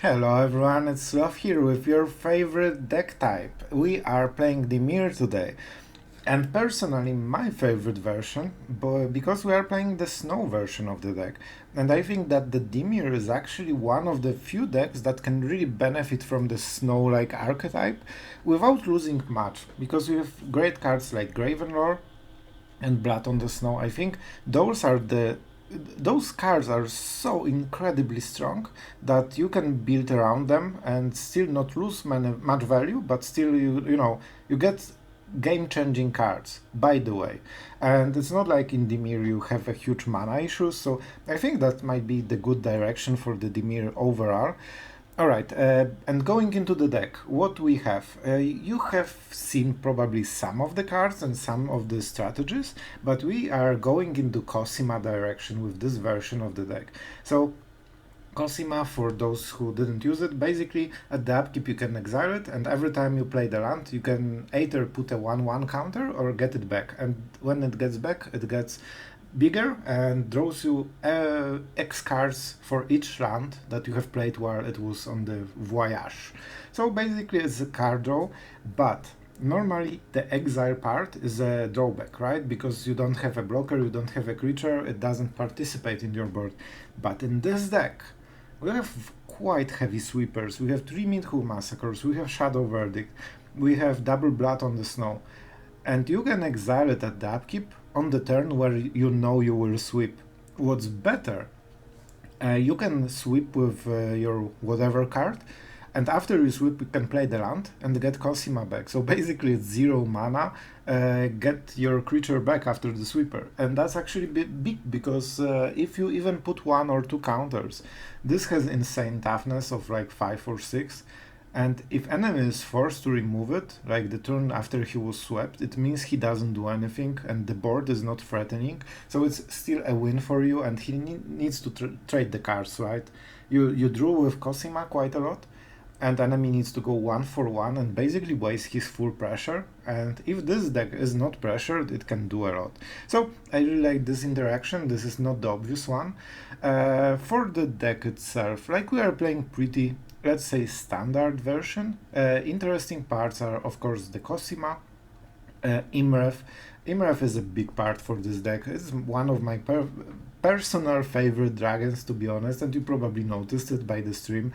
Hello everyone, it's Sloth here with your favorite deck type. We are playing Dimir today, and personally my favorite version, because we are playing the snow version of the deck. And I think that the Dimir is actually one of the few decks that can really benefit from the snow-like archetype without losing much, because we have great cards like Graven Lore and Blood on the Snow. I think those cards are so incredibly strong that you can build around them and still not lose much value, but still you get game-changing cards. By the way, and it's not like in Dimir you have a huge mana issue, so I think that might be the good direction for the Dimir overall. Alright, and going into the deck, what we have? You have seen probably some of the cards and some of the strategies, but we are going into COSIMA direction with this version of the deck. So, COSIMA, for those who didn't use it, basically at the upkeep you can exile it, and every time you play the land, you can either put a 1/1 counter or get it back. And when it gets back, it gets bigger and draws you X cards for each land that you have played while it was on the Voyage. So basically it's a card draw, but normally the exile part is a drawback, right? Because you don't have a blocker, you don't have a creature, it doesn't participate in your board. But in this deck, we have quite heavy sweepers. We have 3 Meathook Massacres, we have Shadow Verdict, we have Double Blood on the Snow, and you can exile it at the upkeep on the turn where you know you will sweep. What's better, you can sweep with your whatever card, and after you sweep you can play the land and get COSIMA back. So basically it's 0 mana, get your creature back after the sweeper. And that's actually big because if you even put 1 or 2 counters, this has insane toughness of like 5 or 6. And if enemy is forced to remove it, like the turn after he was swept, it means he doesn't do anything and the board is not threatening. So it's still a win for you, and he needs to trade the cards, right? You drew with COSIMA quite a lot, and enemy needs to go 1 for 1 and basically waste his full pressure. And if this deck is not pressured, it can do a lot. So I really like this interaction. This is not the obvious one. For the deck itself, like we are playing pretty, let's say, standard version. Interesting parts are, of course, the COSIMA, Iymrith. Iymrith is a big part for this deck. It's one of my personal favorite dragons, to be honest, and you probably noticed it by the stream.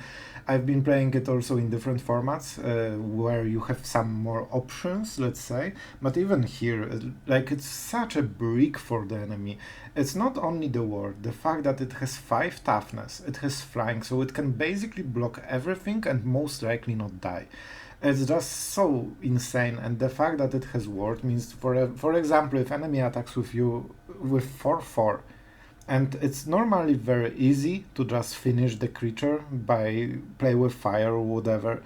I've been playing it also in different formats where you have some more options, let's say, but even here, like, it's such a brick for the enemy. It's not only the ward, the fact that it has 5 toughness, it has flying, so it can basically block everything and most likely not die. It's just so insane, and the fact that it has ward means, for example, if enemy attacks with you with 4/4, and it's normally very easy to just finish the creature by play with fire or whatever.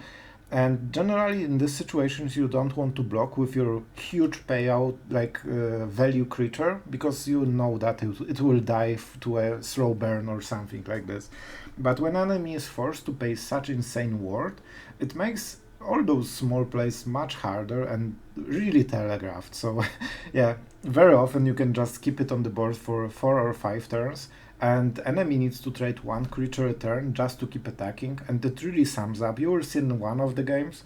And generally in these situations you don't want to block with your huge payout like value creature, because you know that it will die to a slow burn or something like this. But when enemy is forced to pay such insane ward, it makes all those small plays much harder and really telegraphed. So yeah, very often you can just keep it on the board for 4 or 5 turns, and enemy needs to trade 1 creature a turn just to keep attacking, and it really sums up. You will see in one of the games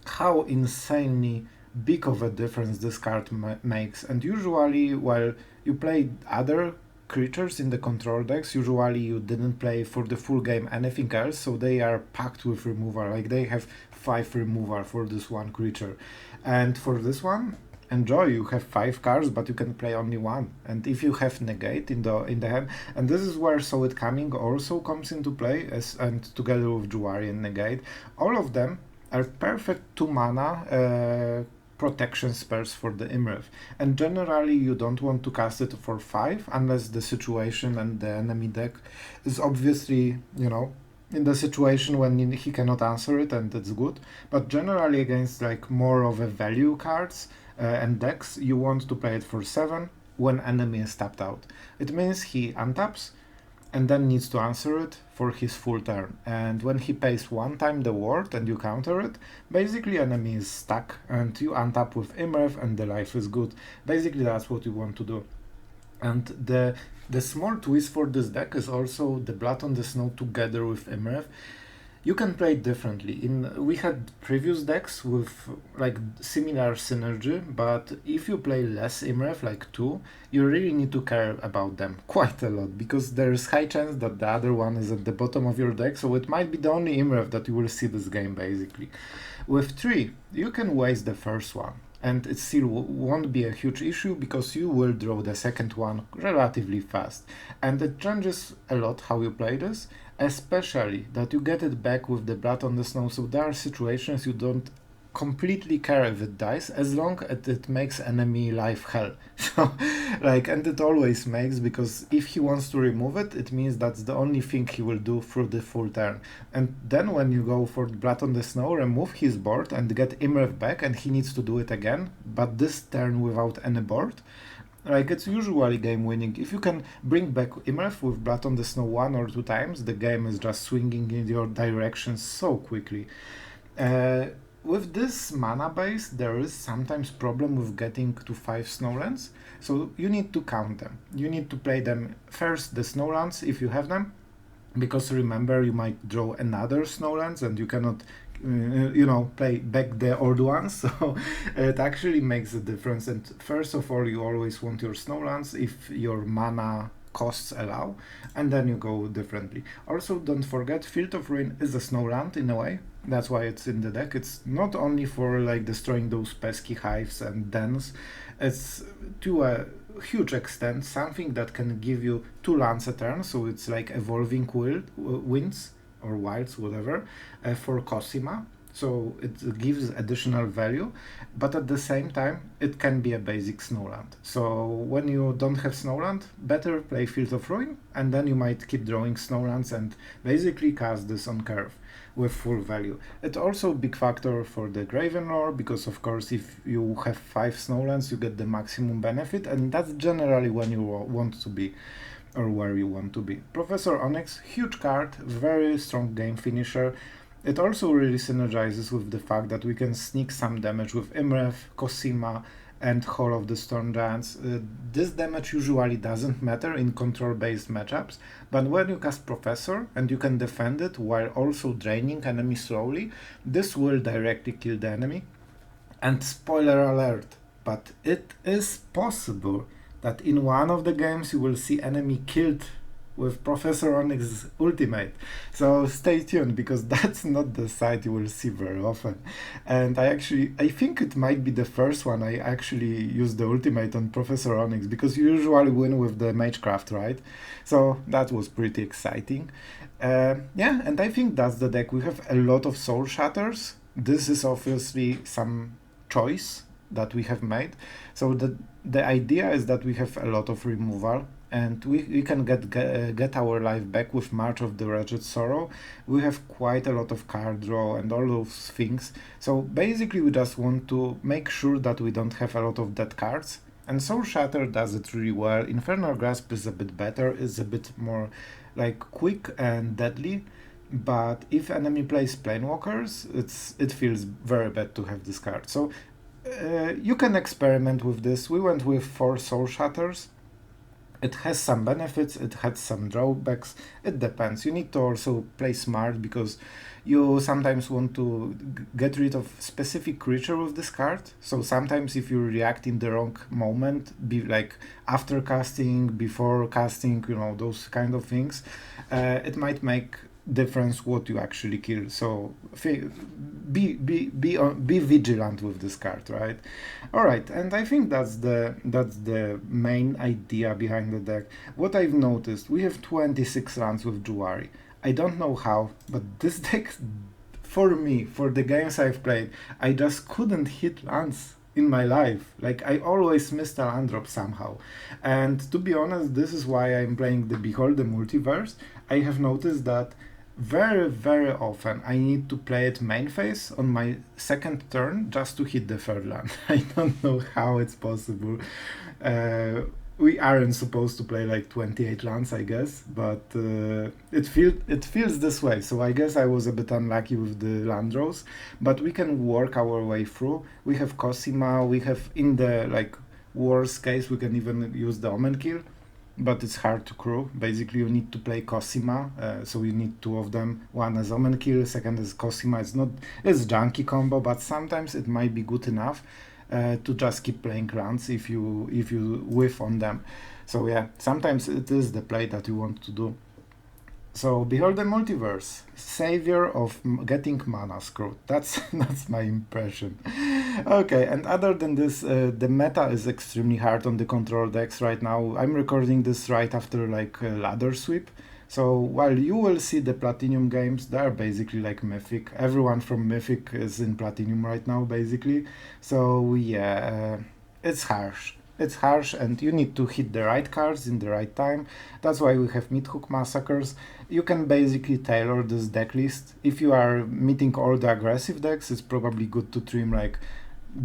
how insanely big of a difference this card makes. And usually while you play other creatures in the control decks, usually you didn't play for the full game anything else, so they are packed with removal, like they have 5 removal for this one creature. And for this one, enjoy, you have 5 cards, but you can play only 1. And if you have Negate in the hand, and this is where So It Coming also comes into play, and together with Jwari and Negate, all of them are perfect 2 mana protection spells for the Iymrith. And generally you don't want to cast it for 5 unless the situation and the enemy deck is obviously, in the situation when he cannot answer it, and it's good. But generally against like more of a value cards and decks, you want to play it for 7 when enemy is tapped out. It means he untaps and then needs to answer it for his full turn. And when he pays 1 time the ward and you counter it, basically enemy is stuck and you untap with Iymrith and the life is good. Basically that's what you want to do. And the small twist for this deck is also the Blood on the Snow together with Iymrith. You can play it differently. We had previous decks with like similar synergy, but if you play less Iymrith, like 2, you really need to care about them quite a lot, because there is high chance that the other one is at the bottom of your deck, so it might be the only Iymrith that you will see this game basically. With 3, you can waste the first one, and it still won't be a huge issue because you will draw the second one relatively fast. And it changes a lot how you play this, especially that you get it back with the Blood on the Snow, so there are situations you don't completely care if it dies, as long as it makes enemy life hell. So, like, and it always makes, because if he wants to remove it, it means that's the only thing he will do through the full turn. And then when you go for Blood on the Snow, remove his board and get Iymrith back, and he needs to do it again, but this turn without any board. Like, it's usually game winning. If you can bring back Iymrith with Blood on the Snow 1 or 2 times, the game is just swinging in your direction so quickly. With this mana base, there is sometimes problem with getting to 5 Snowlands, so you need to count them. You need to play them first, the Snowlands, if you have them, because remember, you might draw another Snowlands and you cannot play back the old ones, so it actually makes a difference. And first of all, you always want your Snowlands if your mana costs allow, and then you go differently. Also, don't forget, Field of Ruin is a Snowland in a way. That's why it's in the deck. It's not only for like destroying those pesky hives and dens, it's to a huge extent something that can give you 2 lands a turn, so it's like evolving winds or wilds, whatever, for COSIMA. So it gives additional value, but at the same time, it can be a basic Snowland. So when you don't have Snowland, better play Field of Ruin, and then you might keep drawing Snowlands and basically cast this on curve with full value. It's also a big factor for the Graven Lore, because of course if you have 5 Snowlands, you get the maximum benefit, and that's generally when you want to be, or where you want to be. Professor Onyx, huge card, very strong game finisher. It also really synergizes with the fact that we can sneak some damage with Iymrith, COSIMA, and Hall of the Storm Giants. This damage usually doesn't matter in control-based matchups, but when you cast Professor and you can defend it while also draining enemies slowly, this will directly kill the enemy. And spoiler alert, but it is possible that in one of the games you will see enemy killed with Professor Onyx's ultimate. So stay tuned, because that's not the sight you will see very often. And I think it might be the first one I actually used the ultimate on Professor Onyx, because you usually win with the Magecraft, right? So that was pretty exciting. Yeah, and I think that's the deck. We have a lot of Soul Shatters. This is obviously some choice that we have made. So the idea is that we have a lot of removal, and we can get our life back with March of the Wretched Sorrow. We have quite a lot of card draw and all those things. So basically we just want to make sure that we don't have a lot of dead cards. And Soul Shatter does it really well. Infernal Grasp is a bit better, is a bit more like quick and deadly. But if enemy plays Planewalkers, it feels very bad to have this card. So you can experiment with this. We went with 4 Soul Shatters. It has some benefits, it has some drawbacks, it depends. You need to also play smart, because you sometimes want to get rid of specific creature with this card. So sometimes if you react in the wrong moment, be like after casting, before casting, those kind of things, it might make difference what you actually kill. So be vigilant with this card, right? All right, and I think that's the main idea behind the deck. What I've noticed, we have 26 lands with Jwari. I don't know how, but this deck, for me, for the games I've played, I just couldn't hit lands in my life. Like, I always missed a land drop somehow. And to be honest, this is why I'm playing the Behold the Multiverse. I have noticed that very, very often I need to play it main phase on my second turn just to hit the third land. I don't know how it's possible. We aren't supposed to play like 28 lands, I guess, but it feels this way. So I guess I was a bit unlucky with the land draws, but we can work our way through. We have COSIMA, we have in the Worst case, we can even use the Omen Kill, but it's hard to crew. Basically, you need to play COSIMA, so you need two of them. One as Omen Kill, second as COSIMA. It's junky combo, but sometimes it might be good enough to just keep playing runs if you whiff on them. So yeah, sometimes it is the play that you want to do. So Behold the Multiverse, savior of getting mana screwed. That's my impression. Okay, and other than this, the meta is extremely hard on the control decks right now. I'm recording this right after like ladder sweep. So while you will see the Platinum games, they are basically like Mythic. Everyone from Mythic is in Platinum right now, basically. So yeah, it's harsh. It's harsh, and you need to hit the right cards in the right time. That's why we have Meathook Massacres. You can basically tailor this deck list. If you are meeting all the aggressive decks, it's probably good to trim like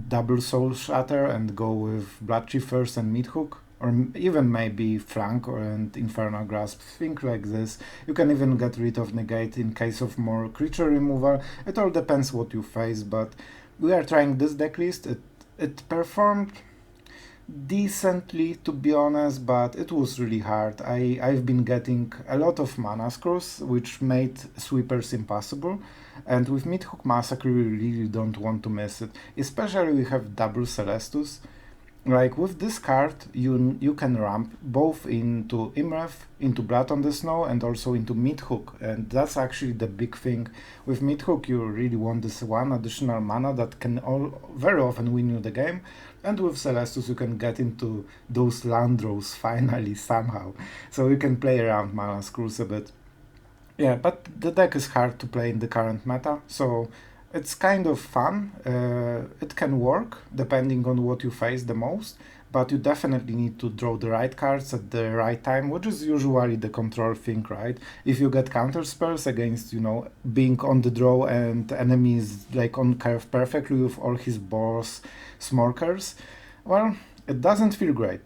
double Soul Shatter and go with Blood first and Meathook. Or even maybe Flank and Infernal Grasp, think like this. You can even get rid of Negate in case of more creature removal. It all depends what you face, but we are trying this deck list. It performed decently, to be honest, but it was really hard. I've been getting a lot of mana screws, which made sweepers impossible, and with Meathook Massacre we really don't want to miss it. Especially we have double Celestus. Like with this card, you can ramp both into Iymrith, into Blood on the Snow, and also into Meathook, and that's actually the big thing. With Meathook, you really want this one additional mana that can very often win you the game, and with Celestus, you can get into those land draws finally somehow, so you can play around mana screws a bit. Yeah, but the deck is hard to play in the current meta, so it's kind of fun. It can work depending on what you face the most, but you definitely need to draw the right cards at the right time, which is usually the control thing, right? If you get counter spells against, being on the draw and enemies like on curve perfectly with all his boss smorkers, well, it doesn't feel great.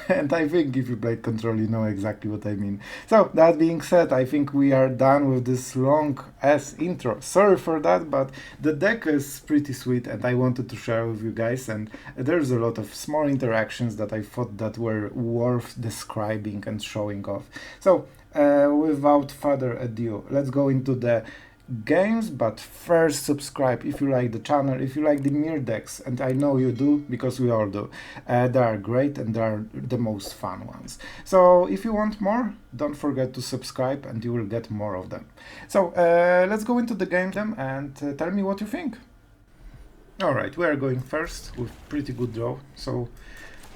And I think if you played control, you know exactly what I mean. So, that being said, I think we are done with this long-ass intro. Sorry for that, but the deck is pretty sweet and I wanted to share with you guys, and there's a lot of small interactions that I thought that were worth describing and showing off. So, without further ado, let's go into the games, but first subscribe if you like the channel, if you like the Dimir decks, and I know you do because we all do. They are great and they are the most fun ones. So if you want more, don't forget to subscribe and you will get more of them. So let's go into the game and tell me what you think. Alright, we are going first with pretty good draw. So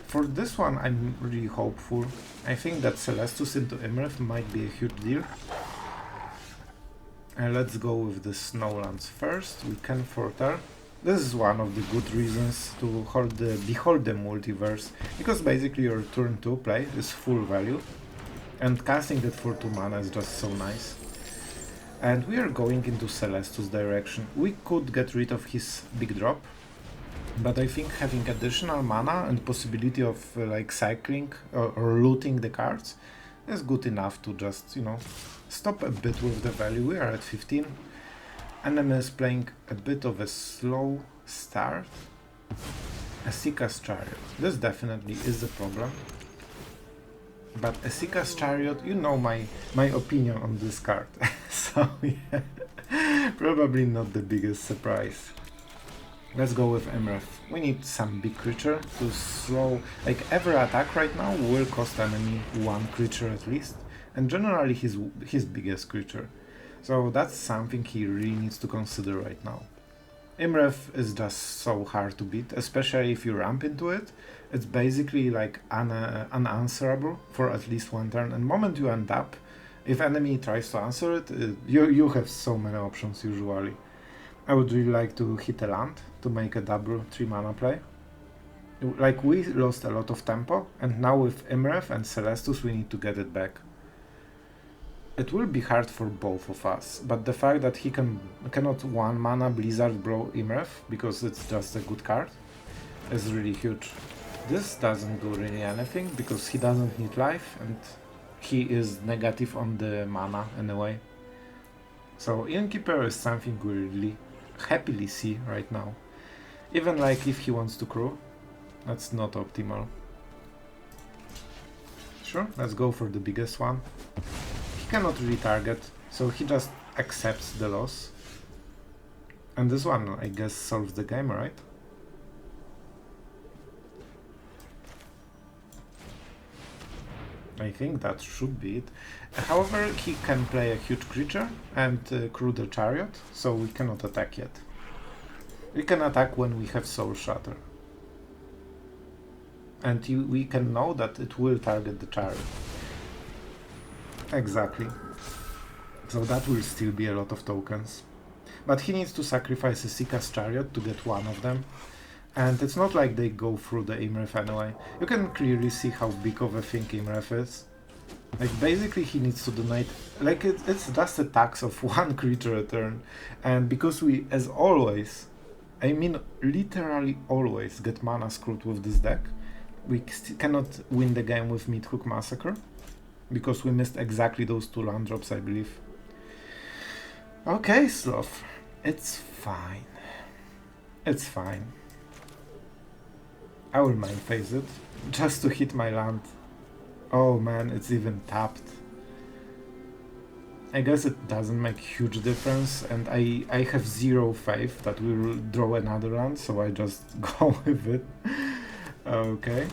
for this one I'm really hopeful. I think that Celestus into Iymrith might be a huge deal. Let's go with the Snowlands first. We can Forter. This is one of the good reasons to Behold the Multiverse, because basically your turn 2 play is full value, and casting it for 2 mana is just so nice. And we are going into Celestus direction. We could get rid of his big drop, but I think having additional mana and possibility of like cycling or looting the cards is good enough to just, stop a bit with the value. We are at 15. Enemy is playing a bit of a slow start. Esika's Chariot. This definitely is a problem. But Esika's Chariot, you know my opinion on this card. So yeah, probably not the biggest surprise. Let's go with Iymrith. We need some big creature to slow, like every attack right now will cost enemy 1 creature at least, and generally his biggest creature. So that's something he really needs to consider right now. Iymrith is just so hard to beat, especially if you ramp into it. It's basically like unanswerable for at least 1 turn, and the moment you end up, if enemy tries to answer it, you have so many options usually. I would really like to hit a land to make a double 3 mana play. Like, we lost a lot of tempo, and now with Iymrith and Celestus we need to get it back. It will be hard for both of us, but the fact that he cannot 1 mana Blizzard blow Iymrith, because it's just a good card, is really huge. This doesn't do really anything, because he doesn't need life, and he is negative on the mana anyway. So Innkeeper is something we really happily see right now. Even like if he wants to crew, That's not optimal. Sure, let's go for the biggest one. He cannot really target, so he just accepts the loss. And this one, I guess, solves the game, right? I think that should be it. However, he can play a huge creature and crew the chariot, so we cannot attack yet. We can attack when we have Soul Shatter. And we can know that it will target the chariot. Exactly. So that will still be a lot of tokens. But he needs to sacrifice a Sika's chariot to get one of them. And it's not like they go through the Iymrith anyway. You can clearly see how big of a thing Iymrith is. Like, basically he needs to donate, like it's just a tax of one creature a turn. And because we, as always, I mean literally always, get mana screwed with this deck, we cannot win the game with Meathook Massacre. Because we missed exactly those 2 land drops, I believe. Okay, Sloth. It's fine. It's fine. I will mind phase it, just to hit my land. Oh man, it's even tapped. I guess it doesn't make huge difference, and I have zero faith that we will draw another land, so I just go with it. Okay.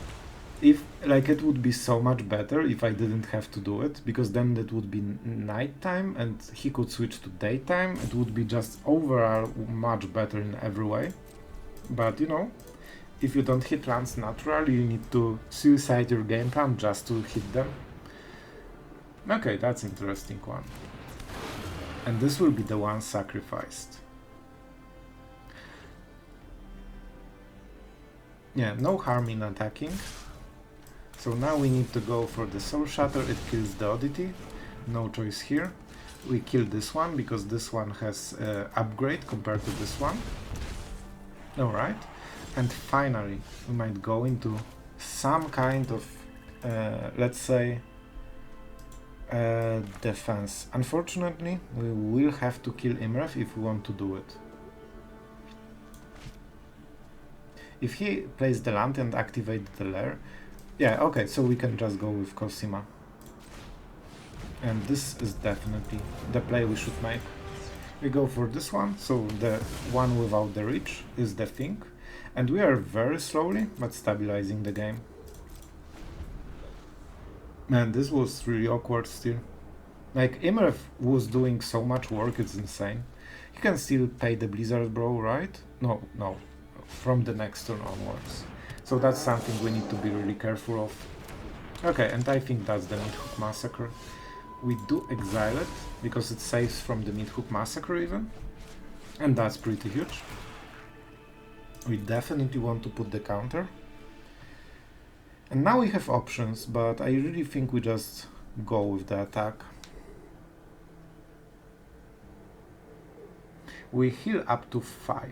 If, like, it would be so much better if I didn't have to do it, because then it would be nighttime and he could switch to daytime. It would be just overall much better in every way. But, you know, if you don't hit lands naturally, you need to suicide your game plan just to hit them. Okay, that's an interesting one. And this will be the one sacrificed. Yeah, no harm in attacking. So now we need to go for the Soul Shatter. It kills the Oddity. No choice here. We kill this one because this one has upgrade compared to this one. Alright. And finally, we might go into some kind of, let's say, defense. Unfortunately, we will have to kill Iymrith if we want to do it. If he plays the land and activates the lair, yeah, okay, so we can just go with COSIMA. And this is definitely the play we should make. We go for this one, so the one without the reach is the thing. And we are very slowly, but stabilizing the game. Man, this was really awkward still. Like, Iymrith was doing so much work, it's insane. He can still pay the Blizzard Bro, right? No, from the next turn onwards. So that's something we need to be really careful of. Okay, and I think that's the Meathook Massacre. We do exile it, because it saves from the Meathook Massacre even. And that's pretty huge. We definitely want to put the counter. And now we have options, but I really think we just go with the attack. We heal up to 5.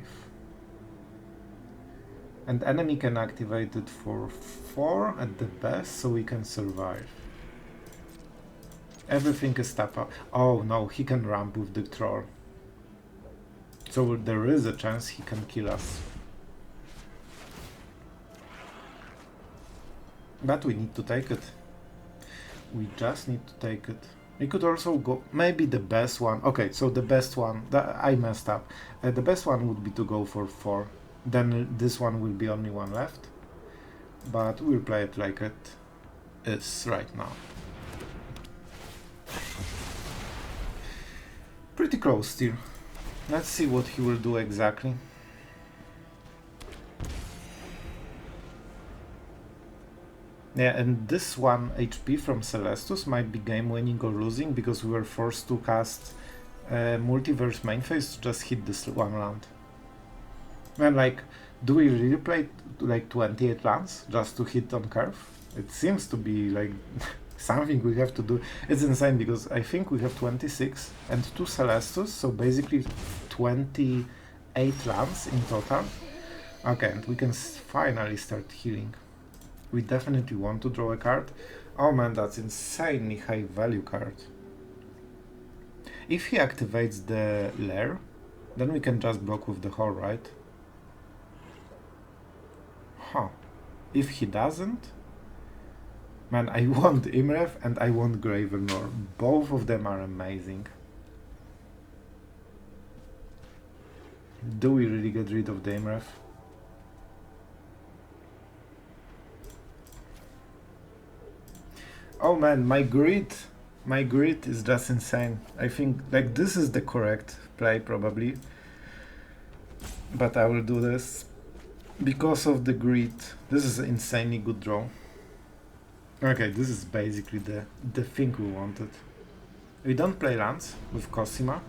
And enemy can activate it for 4 at the best, so we can survive. Everything is tap up. Oh no, he can ramp with the troll. So there is a chance he can kill us. But we need to take it. We just need to take it. We could also go, maybe the best one. Okay, so the best one, I messed up. The best one would be to go for 4. Then this one will be only one left. But we'll play it like it is right now. Pretty close still. Let's see what he will do exactly. Yeah, and this 1 HP from Celestus might be game winning or losing, because we were forced to cast Multiverse main phase to just hit this one land. And like, do we really play like 28 lands just to hit on curve? It seems to be like something we have to do. It's insane, because I think we have 26 and 2 Celestus, so basically 28 lands in total. Okay, and we can finally start healing. We definitely want to draw a card. Oh man, that's insanely high value card. If he activates the lair, then we can just block with the whole, right? Huh. If he doesn't, man, I want Iymrith and I want Graven Lore. Both of them are amazing. Do we really get rid of the Iymrith? Oh man, my grid is just insane. I think like this is the correct play probably, but I will do this because of the grid. This is an insanely good draw. Okay, this is basically the thing we wanted. We don't play lands with COSIMA.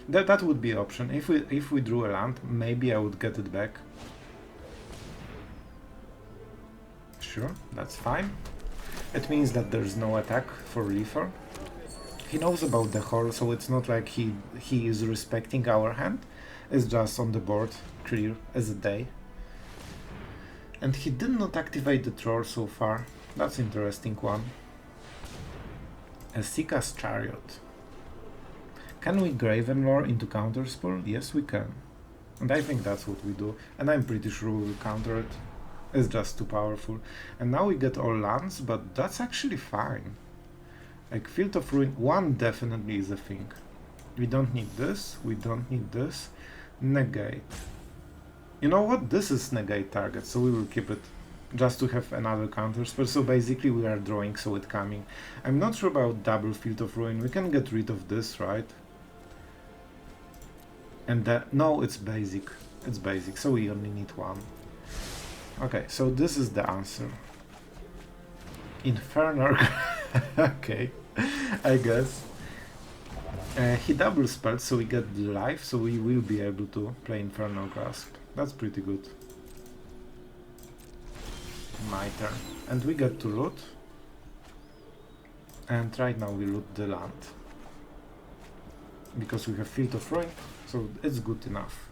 That would be an option. If we drew a land, maybe I would get it back. Sure, that's fine. It means that there's no attack for Reaper. He knows about the hole, so it's not like he is respecting our hand. It's just on the board, clear as a day. And he did not activate the troll so far. That's an interesting one. A Sika's Chariot. Can we Graven Lore into counterspell? Yes, we can. And I think that's what we do. And I'm pretty sure we'll counter it. It's just too powerful. And now we get all lands, but that's actually fine. Like Field of Ruin 1 definitely is a thing. We don't need this, we don't need this. Negate. You know what? This is negate target, so we will keep it just to have another counterspell. So basically we are drawing, so it's coming. I'm not sure about double Field of Ruin. We can get rid of this, right? And no, it's basic. It's basic, so we only need one. Okay, so this is the answer. Infernal. Okay, I guess. He double spelled, so we get the life, so we will be able to play Infernal Grasp. That's pretty good. My turn. And we get to loot. And right now we loot the land. Because we have Field of Ruin, so it's good enough.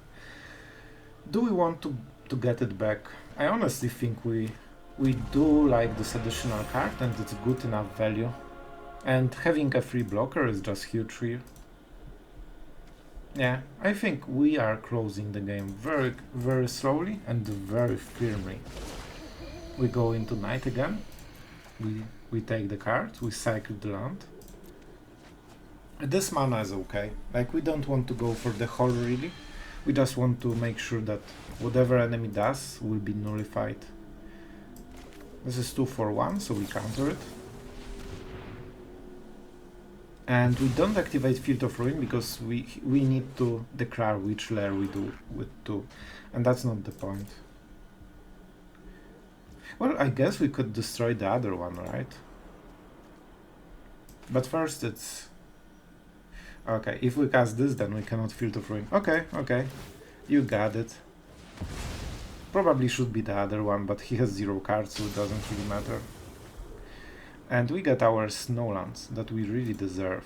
Do we want to get it back? I honestly think we do like this additional card and it's good enough value. And having a free blocker is just huge here. Yeah, I think we are closing the game very, very slowly and very firmly. We go into night again. We take the card, we cycle the land. This mana is okay. Like, we don't want to go for the hole really. We just want to make sure that whatever enemy does will be nullified. This is 2 for 1, so we counter it. And we don't activate Field of Ruin because we need to declare which layer we do with 2. And that's not the point. Well, I guess we could destroy the other one, right? But first it's... Okay, if we cast this, then we cannot Field of Ruin. Okay, okay, you got it. Probably should be the other one, but he has 0 cards, so it doesn't really matter. And we get our Snowlands that we really deserve.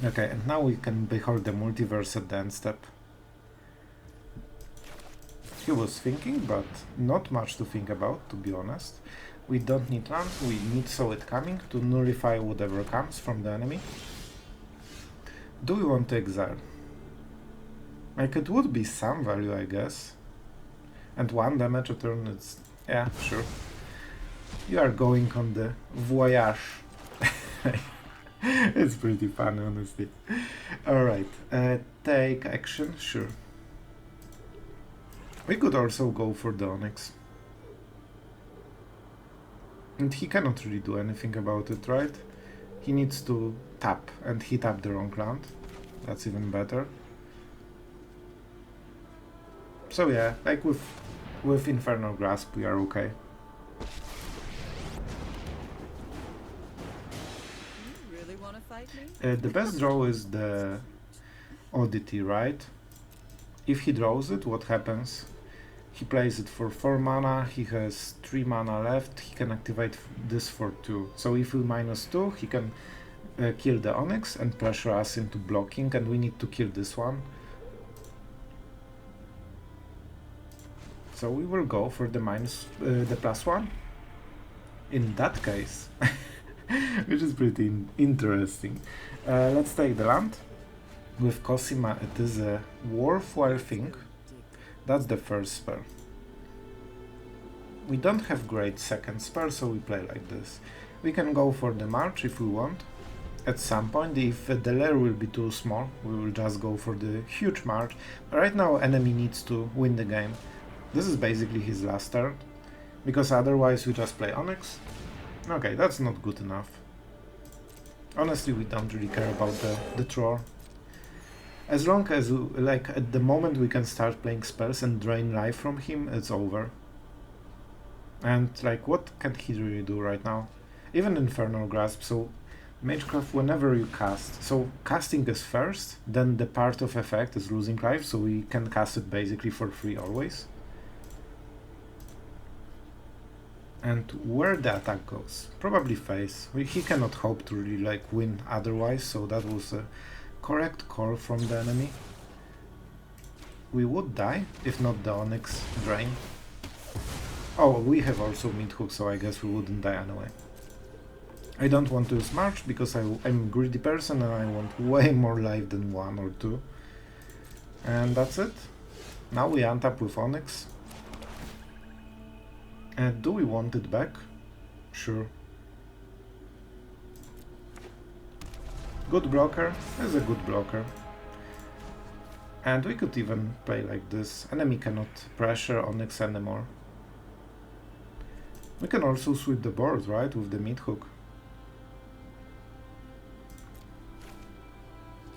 Okay, and now we can Behold the Multiverse at the end step. He was thinking, but not much to think about, to be honest. We don't need land, we need Saw It Coming to nullify whatever comes from the enemy. Do we want to exile? Like, it would be some value, I guess. And 1 damage a turn, it's... yeah, sure. You are going on the Voyage. It's pretty fun, honestly. Alright, take action, sure. We could also go for the Onyx. And he cannot really do anything about it, right? He needs to tap, and he tapped the wrong land. That's even better. So yeah, like with Infernal Grasp we are okay. You really want to fight me? The best draw is the Oddity, right? If he draws it, what happens? He plays it for 4 mana, he has 3 mana left, he can activate this for 2. So if we -2, he can kill the Onyx and pressure us into blocking, and we need to kill this one. So we will go for the +1. In that case, which is pretty interesting. Let's take the land. With COSIMA, it is a worthwhile thing. That's the first spell. We don't have great second spell, so we play like this. We can go for the march if we want. At some point, if the lair will be too small, we will just go for the huge march. Right now, enemy needs to win the game. This is basically his last turn, because otherwise we just play Onyx. Okay, that's not good enough. Honestly, we don't really care about the troll. As long as, like, at the moment we can start playing spells and drain life from him, it's over. And, like, what can he really do right now? Even Infernal Grasp, so Magecraft, whenever you cast, so casting is first, then the part of effect is losing life, so we can cast it basically for free always. And where the attack goes? Probably face. He cannot hope to really like win otherwise, so that was a correct call from the enemy. We would die, if not the Onyx drain. Oh, we have also Meathook, so I guess we wouldn't die anyway. I don't want to use March because I'm a greedy person and I want way more life than 1 or 2. And that's it. Now we untap with Onyx. And do we want it back? Sure. Good blocker is a good blocker. And we could even play like this. Enemy cannot pressure Onyx anymore. We can also sweep the board, right, with the Meathook.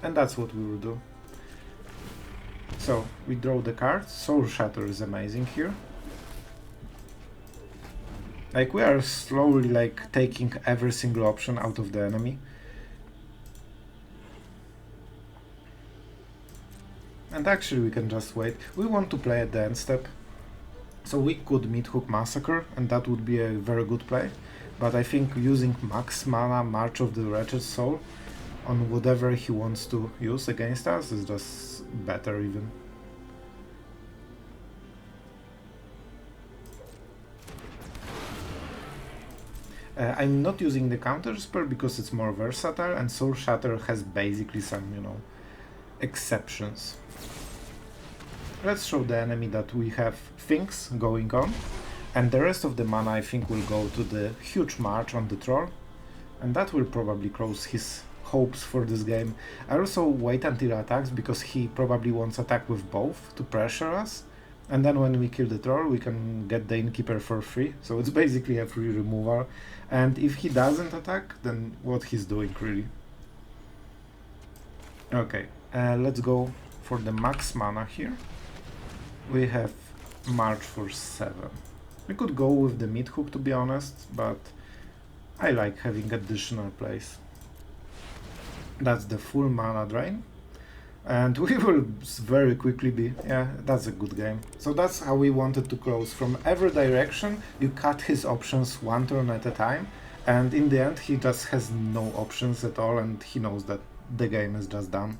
And that's what we will do. So, we draw the cards. Soul Shatter is amazing here. Like, we are slowly, like, taking every single option out of the enemy. And actually we can just wait. We want to play at the end step. So we could Meathook Massacre, and that would be a very good play. But I think using max mana March of the Wretched Soul on whatever he wants to use against us is just better even. I'm not using the counter spell because it's more versatile, and Soul Shatter has basically some, you know, exceptions. Let's show the enemy that we have things going on, and the rest of the mana I think will go to the huge march on the troll, and that will probably close his hopes for this game. I also wait until attacks because he probably wants attack with both to pressure us, and then when we kill the troll we can get the Innkeeper for free, so it's basically a free removal. And if he doesn't attack, then what he's doing really. Okay, let's go for the max mana here. We have March for 7. We could go with the Meathook to be honest, but I like having additional plays. That's the full mana drain. And we will very quickly be, yeah, that's a good game. So that's how we wanted to close. From every direction, you cut his options one turn at a time, and in the end he just has no options at all, and he knows that the game is just done.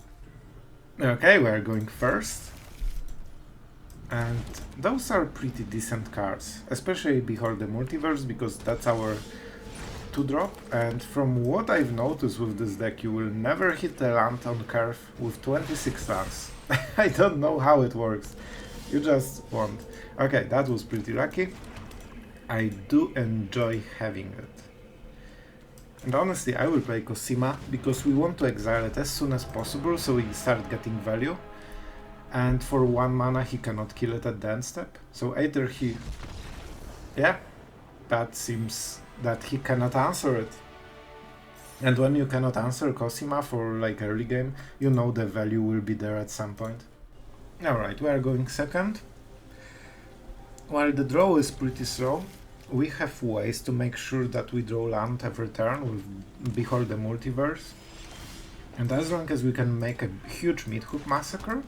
Okay, we're going first. And those are pretty decent cards, especially Behold the Multiverse, because that's our 2-drop, and from what I've noticed with this deck, you will never hit a land on curve with 26 lands. I don't know how it works, you just won't. Okay, that was pretty lucky. I do enjoy having it. And honestly, I will play COSIMA, because we want to exile it as soon as possible, so we start getting value. And for 1 mana he cannot kill it at the end step, so either he... yeah, that seems that he cannot answer it. And when you cannot answer COSIMA for like early game, you know the value will be there at some point. Alright, we are going second. While the draw is pretty slow, we have ways to make sure that we draw land every turn with Behold the Multiverse. And as long as we can make a huge Meathook Massacre,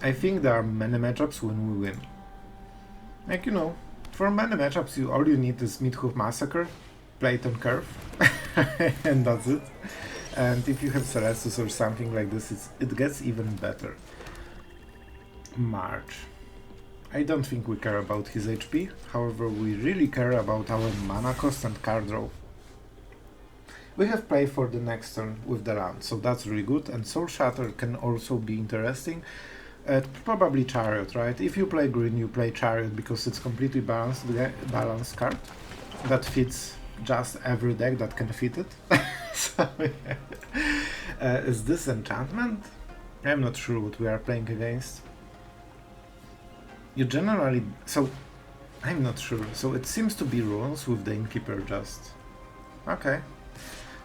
I think there are many matchups when we win. Like, you know, for many matchups all you need is Meathook Massacre, play it on curve, and that's it. And if you have Celestus or something like this, it gets even better. March. I don't think we care about his HP, however we really care about our mana cost and card draw. We have play for the next turn with the land, so that's really good, and Soul Shatter can also be interesting. Probably Chariot, right? If you play green, you play Chariot because it's completely balanced card that fits just every deck that can fit it. So, yeah. Is this enchantment? I'm not sure what we are playing against. You generally... So, I'm not sure. So it seems to be runes with the Innkeeper just. Okay.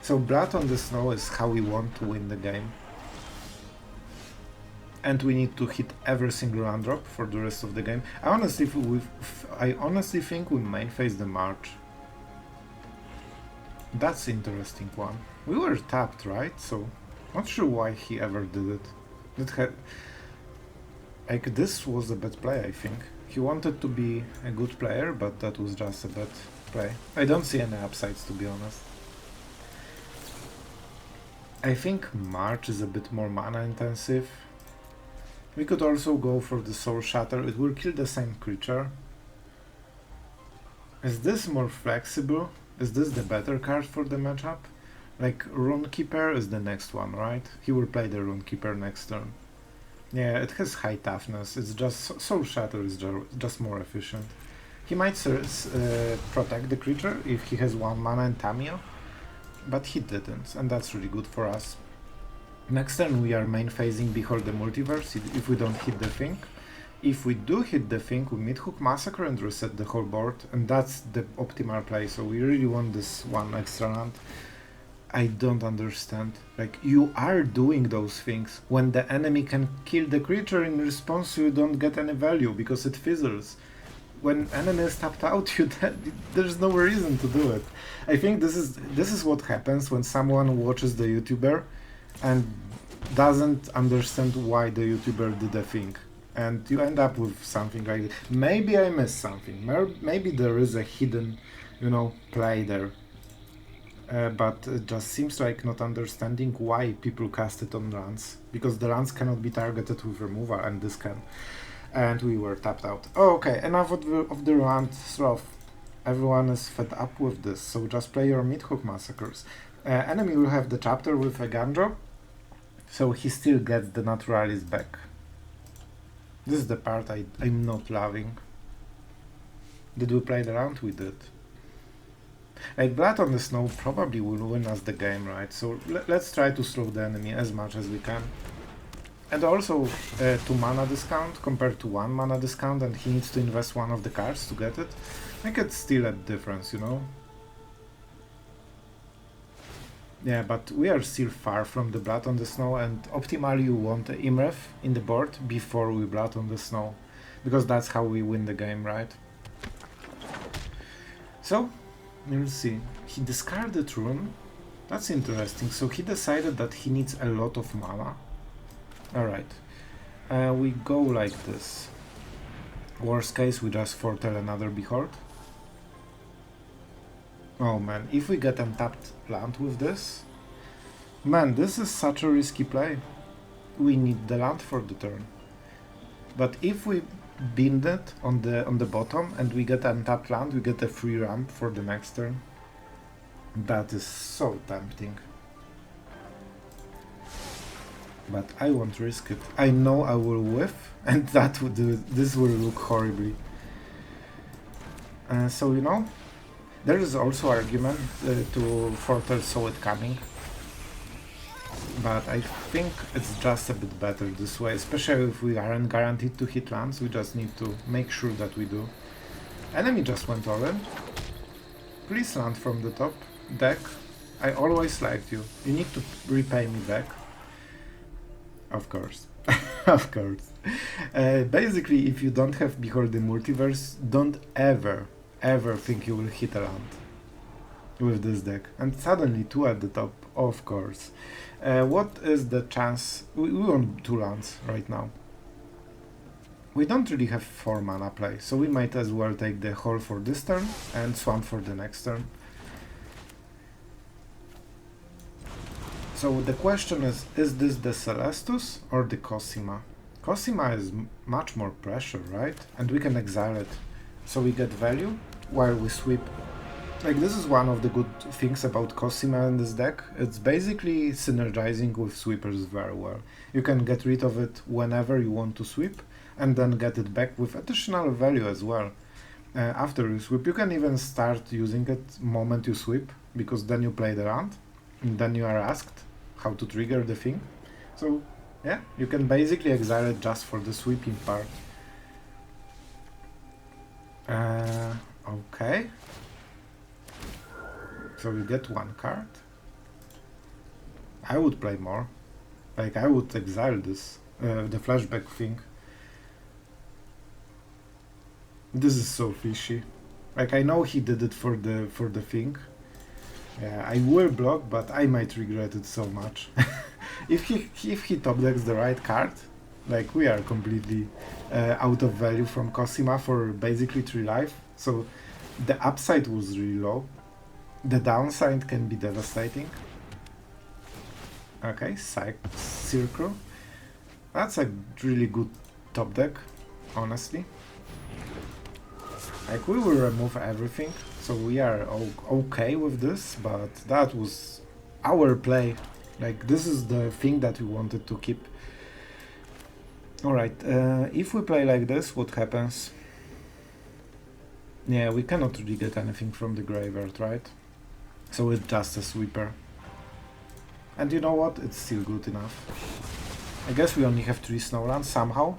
So Blood on the Snow is how we want to win the game. And we need to hit every single land drop for the rest of the game. I honestly think we main face the March. That's interesting one. We were tapped, right? So not sure why he ever did it. Like, this was a bad play, I think. He wanted to be a good player, but that was just a bad play. I don't see any upsides, to be honest. I think March is a bit more mana intensive. We could also go for the Soul Shatter. It will kill the same creature. Is this more flexible? Is this the better card for the matchup? Like, Runekeeper is the next one, right? He will play the Runekeeper next turn. Yeah, it has high toughness. It's just Soul Shatter is just more efficient. He might protect the creature if he has 1 mana and Tamio, but he didn't, and that's really good for us. Next turn we are main phasing Behold the Multiverse if we don't hit the thing. If we do hit the thing, we Meathook Massacre and reset the whole board, and that's the optimal play, so we really want this 1 extra land. I don't understand. Like, you are doing those things. When the enemy can kill the creature in response, you don't get any value because it fizzles. When enemy is tapped out, there's no reason to do it. I think this is what happens when someone watches the YouTuber and doesn't understand why the YouTuber did a thing. And you end up with something like, maybe I missed something. Maybe there is a hidden, play there. But it just seems like not understanding why people cast it on lands, because the lands cannot be targeted with removal, and this can. And we were tapped out. Oh, okay, enough of the land, Sloth. Everyone is fed up with this, so just play your Meathook Massacres. Enemy will have the chapter with a Ganjo, so he still gets the Naturalis back. This is the part I'm not loving. Did we play the round? We did. Like, Blood on the Snow probably will win us the game, right? So let's try to slow the enemy as much as we can. And also 2 mana discount compared to 1 mana discount, and he needs to invest 1 of the cards to get it. Like, it's still a difference, Yeah, but we are still far from the Blood on the Snow, and optimally you want a Iymrith in the board before we Blood on the Snow, because that's how we win the game, right? So, we'll see. He discarded Rune. That's interesting. So he decided that he needs a lot of mana. Alright. We go like this. Worst case, we just foretell another Behold. Oh man, if we get untapped land with this... Man, this is such a risky play. We need the land for the turn. But if we bind it on the bottom and we get untapped land, we get a free ramp for the next turn. That is so tempting. But I won't risk it. I know I will whiff, and this will look horribly. So there is also argument to foretell Saw It Coming. But I think it's just a bit better this way, especially if we aren't guaranteed to hit lands. We just need to make sure that we do. Enemy just went all in. Please land from the top. Deck, I always liked you. You need to repay me back. Of course. Of course. Basically, if you don't have Behold the Multiverse, don't ever think you will hit a land with this deck. And suddenly 2 at the top, of course. What is the chance? We want 2 lands right now. We don't really have 4 mana play, so we might as well take the Hole for this turn and Swamp for the next turn. So the question is this the Celestus or the COSIMA? COSIMA is much more pressure, right? And we can exile it. So we get value while we sweep Like, this is one of the good things about COSIMA in this deck. It's basically synergizing with sweepers very well. You can get rid of it whenever you want to sweep, and then get it back with additional value as well. After you sweep, you can even start using it moment you sweep, because then you play the round, and then you are asked how to trigger the thing. So yeah, you can basically exile it just for the sweeping part. Okay. So you get one card. I would play more. Like, I would exile this, the flashback thing. This is so fishy. Like, I know he did it for the thing. Yeah, I will block, but I might regret it so much. If he top decks the right card, like, we are completely out of value from COSIMA for basically 3 life. So the upside was really low. The downside can be devastating. Okay, Circle. That's a really good top deck, honestly. Like, we will remove everything, so we are okay with this, but that was our play. Like, this is the thing that we wanted to keep. Alright, if we play like this, what happens? Yeah, we cannot really get anything from the graveyard, right? So it's just a sweeper. And you know what? It's still good enough. I guess we only have 3 snowlands somehow.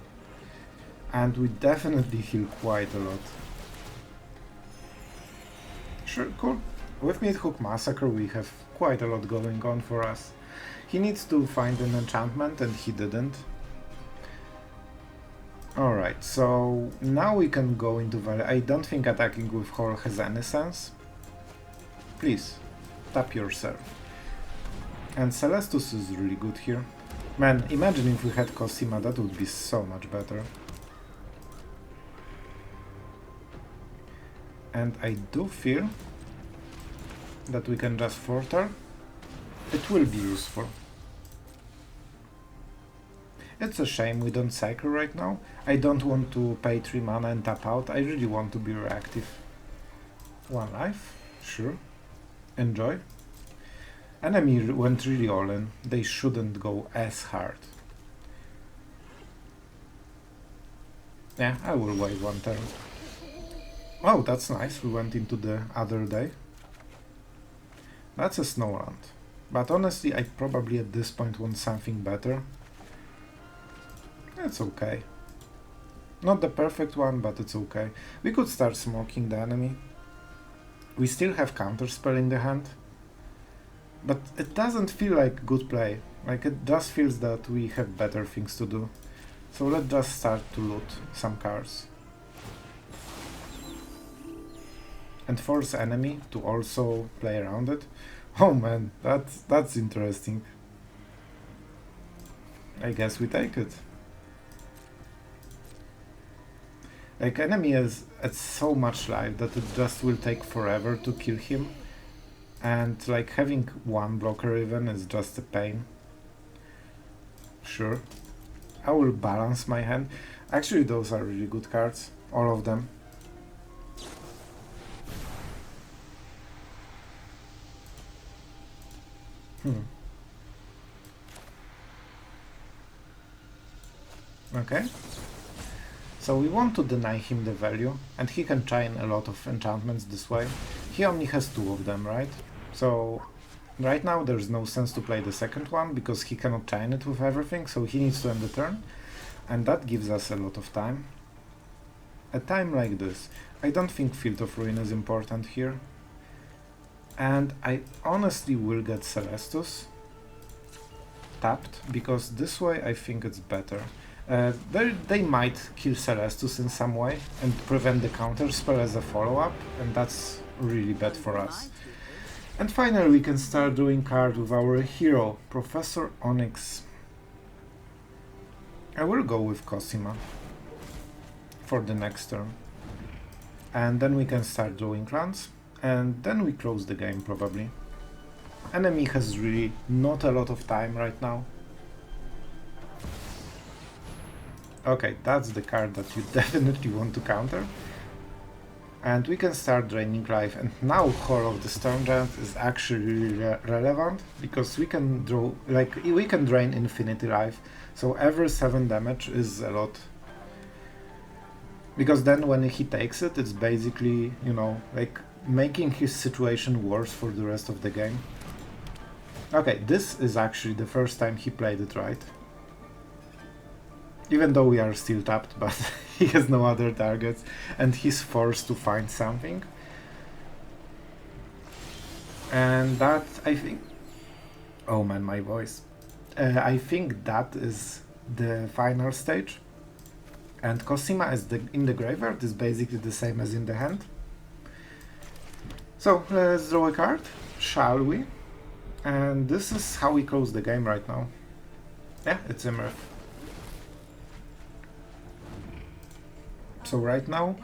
And we definitely heal quite a lot. Sure, cool. With Meathook Massacre we have quite a lot going on for us. He needs to find an enchantment and he didn't. Alright, so now we can go into value. I don't think attacking with Hole has any sense. Please, tap yourself. And Celestus is really good here. Man, imagine if we had COSIMA, that would be so much better. And I do feel that we can just Forter. It will be useful. It's a shame we don't cycle right now. I don't want to pay 3 mana and tap out. I really want to be reactive. 1 life, sure. Enjoy. Enemy went really all in. They shouldn't go as hard. Yeah, I will wait 1 turn. Oh, that's nice. We went into the other day. That's a snowland. But honestly, I probably at this point want something better. It's okay. Not the perfect one, but it's okay. We could start smoking the enemy. We still have counterspell in the hand. But it doesn't feel like good play. Like, it just feels that we have better things to do. So let's just start to loot some cards. And force enemy to also play around it. Oh man, that's interesting. I guess we take it. Like, enemy is at so much life that it just will take forever to kill him. And like, having 1 blocker even is just a pain. Sure. I will balance my hand. Actually, those are really good cards. All of them. Okay. So we want to deny him the value, and he can chain a lot of enchantments this way. He only has 2 of them, right? So right now there's no sense to play the second one, because he cannot chain it with everything, so he needs to end the turn. And that gives us a lot of time. A time like this. I don't think Field of Ruin is important here. And I honestly will get Celestus tapped, because this way I think it's better. They might kill Celestus in some way and prevent the counter spell as a follow-up, and that's really bad for us. And finally we can start doing card with our hero, Professor Onyx. I will go with COSIMA for the next turn. And then we can start drawing lands, and then we close the game probably. Enemy has really not a lot of time right now. Okay, that's the card that you definitely want to counter. And we can start draining life. And now Hall of the Storm Giant is actually relevant, because we can draw, like, we can drain infinity life, so every 7 damage is a lot. Because then when he takes it, it's basically, you know, like, making his situation worse for the rest of the game. Okay, this is actually the first time he played it right. Even though we are still tapped, but he has no other targets, and he's forced to find something. And that, I think... Oh man, my voice. I think that is the final stage. And COSIMA as in the graveyard is basically the same as in the hand. So, let's draw a card, shall we? And this is how we close the game right now. Yeah, it's Iymrith. So right now,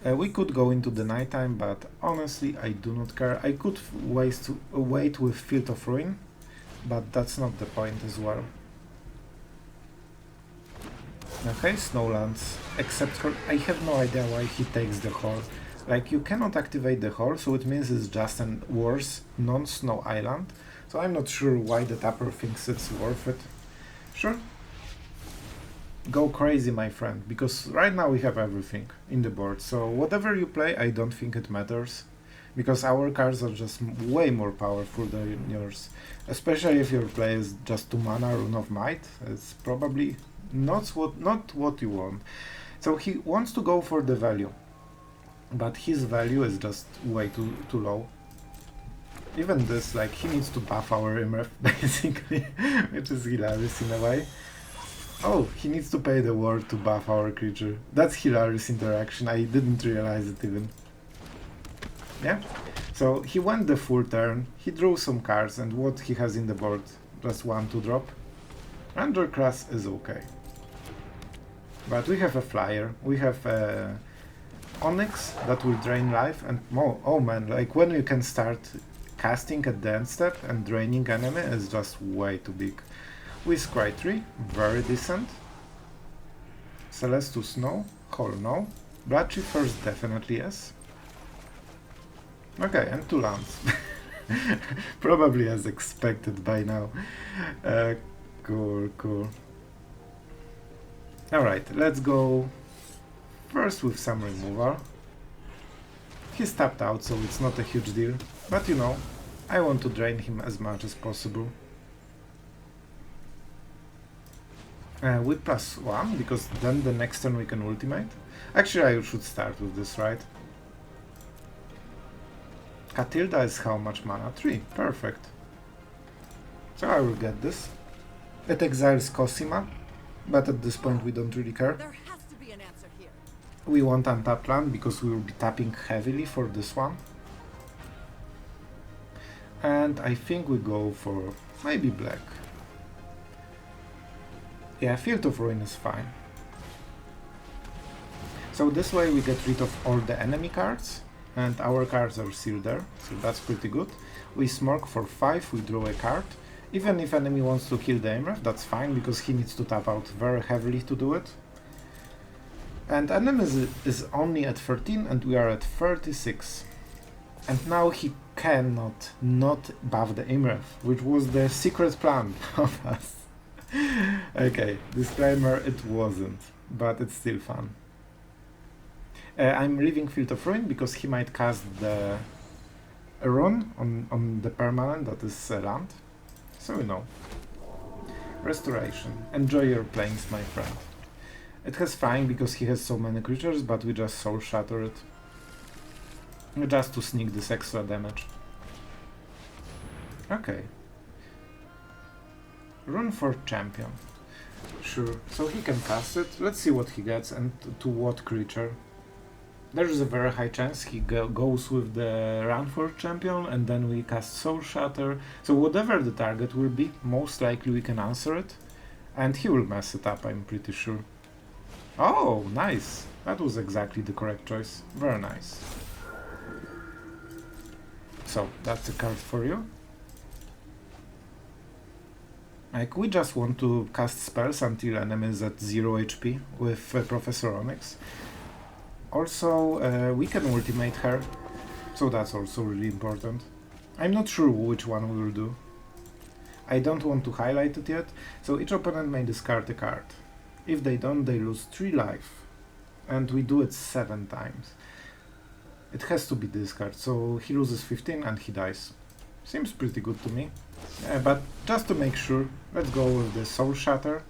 we could go into the nighttime, but honestly, I do not care. I could wait with Field of Ruin, but that's not the point as well. Okay, Snowlands, except for... I have no idea why he takes the Hall. Like, you cannot activate the Hall, so it means it's just an worse non-snow island. So I'm not sure why the tapper thinks it's worth it. Sure. Go crazy, my friend, because right now we have everything in the board, so whatever you play, I don't think it matters, because our cards are just way more powerful than yours, especially if your play is just 2 mana Rune of Might. It's probably not what you want. So he wants to go for the value, but his value is just way too low. Even this, like, he needs to buff our Iymrith, basically, which is hilarious in a way. Oh, he needs to pay the ward to buff our creature. That's hilarious interaction, I didn't realize it even. Yeah, so he went the full turn, he drew some cards, and what he has in the board? Just 1 to drop. Underclass is okay. But we have a flyer, we have Onyx that will drain life, and oh man, like, when you can start casting at the end step and draining enemy is just way too big. We scry 3, very decent. Celestus no, Hall no. Bloodchief first definitely yes. Okay, and 2 lands. Probably as expected by now. Cool. Alright, let's go first with some removal. He's tapped out, so it's not a huge deal. But you know, I want to drain him as much as possible. With +1, because then the next turn we can ultimate. Actually, I should start with this, right? Catilda is how much mana? 3. Perfect. So I will get this. It exiles COSIMA, but at this point we don't really care. There has to be an answer here. We want untapped land because we will be tapping heavily for this one. And I think we go for maybe black. Yeah, Field of Ruin is fine. So this way we get rid of all the enemy cards, and our cards are still there, so that's pretty good. We smork for 5, we draw a card. Even if enemy wants to kill the Iymrith, that's fine, because he needs to tap out very heavily to do it. And enemy is only at 13, and we are at 36. And now he cannot not buff the Iymrith, which was the secret plan of us. Okay, disclaimer, it wasn't, but it's still fun. I'm leaving Field of Ruin because he might cast the rune on the permanent that is land. So you know. Restoration. Enjoy your planes, my friend. It has flying because he has so many creatures, but we just Soul Shatter it. Just to sneak this extra damage. Okay. Rune for champion. Sure, so he can cast it. Let's see what he gets and to what creature. There is a very high chance he goes with the run for champion, and then we cast Soul Shatter. So whatever the target will be, most likely we can answer it. And he will mess it up, I'm pretty sure. Oh, nice! That was exactly the correct choice. Very nice. So, that's a card for you. Like, we just want to cast spells until enemy is at 0 HP with Professor Onyx. Also, we can ultimate her, so that's also really important. I'm not sure which one we will do. I don't want to highlight it yet, so each opponent may discard a card. If they don't, they lose 3 life, and we do it 7 times. It has to be discard, so he loses 15 and he dies. Seems pretty good to me. But just to make sure, let's go with the Soul Shatter.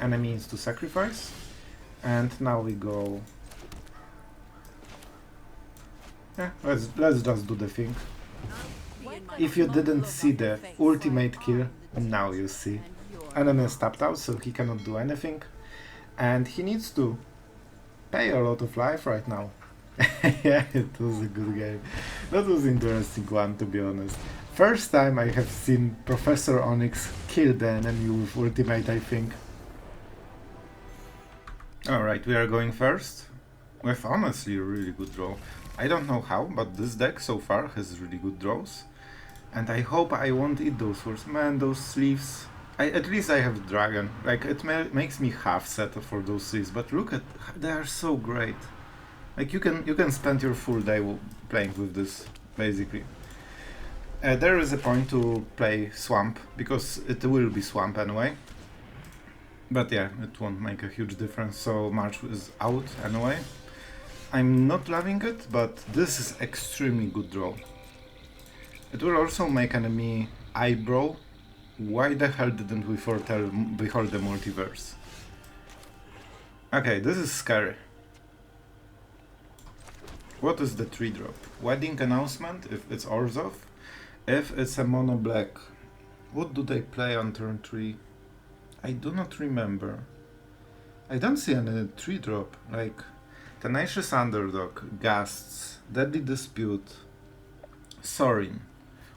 Enemy is to sacrifice. And now we go... Yeah, let's just do the thing. If you didn't see the ultimate kill, now you see. Enemy is tapped out, so he cannot do anything. And he needs to pay a lot of life right now. Yeah, it was a good game. That was an interesting one, to be honest. First time I have seen Professor Onyx kill the enemy with ultimate, I think. Alright, we are going first. With honestly a really good draw. I don't know how, but this deck so far has really good draws. And I hope I won't eat those first. Man, those sleeves. At least I have dragon. Like, it makes me half set for those sleeves, but look at, they are so great. Like, you can spend your full day playing with this, basically. There is a point to play swamp, because it will be swamp anyway. But yeah, it won't make a huge difference, so March is out anyway. I'm not loving it, but this is extremely good draw. It will also make enemy eyebrow. Why the hell didn't we foretell Behold the Multiverse? Okay, this is scary. What is the 3-drop? Wedding announcement, if it's Orzhov. If it's a mono black. What do they play on turn 3? I do not remember. I don't see any 3-drop, like Tenacious Underdog, Ghasts, Deadly Dispute, Sorin.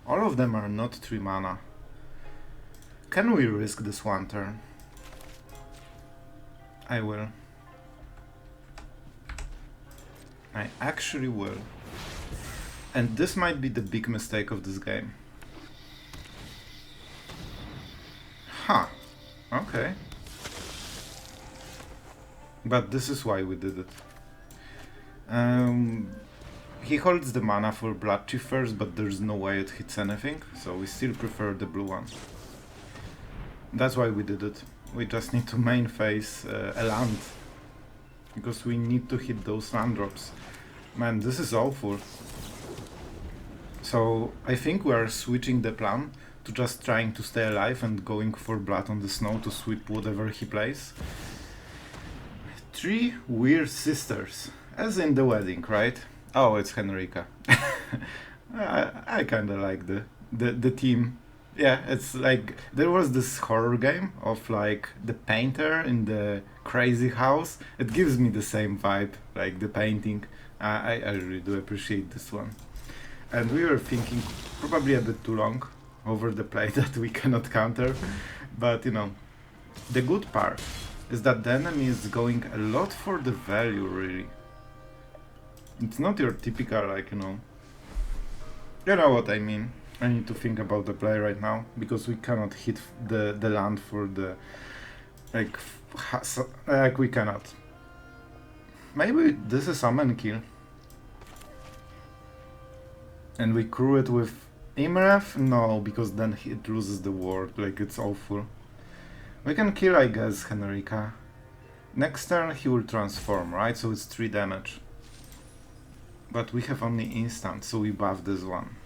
All of them are not 3 mana. Can we risk this one turn? I will. I actually will. And this might be the big mistake of this game. Huh. Okay. But this is why we did it. He holds the mana for Blood Chief first, but there's no way it hits anything, so we still prefer the blue one. That's why we did it. We just need to main phase a land, because we need to hit those land drops. Man, this is awful. So I think we are switching the plan to just trying to stay alive and going for Blood on the Snow to sweep whatever he plays. 3 weird sisters, as in the wedding, right? Oh, it's Henrika. I kinda like the team. Yeah, it's like, there was this horror game of like the painter in the crazy house. It gives me the same vibe, like the painting. I really do appreciate this one. And we were thinking probably a bit too long over the play that we cannot counter. But you know, the good part is that the enemy is going a lot for the value, really. It's not your typical, like, you know what I mean. I need to think about the play right now, because we cannot hit the land for the, like we cannot. Maybe this is summon kill. And we crew it with Iymrith? No, because then it loses the ward, like it's awful. We can kill, I guess, Henrika. Next turn he will transform, right? So it's 3 damage. But we have only instant, so we buff this one.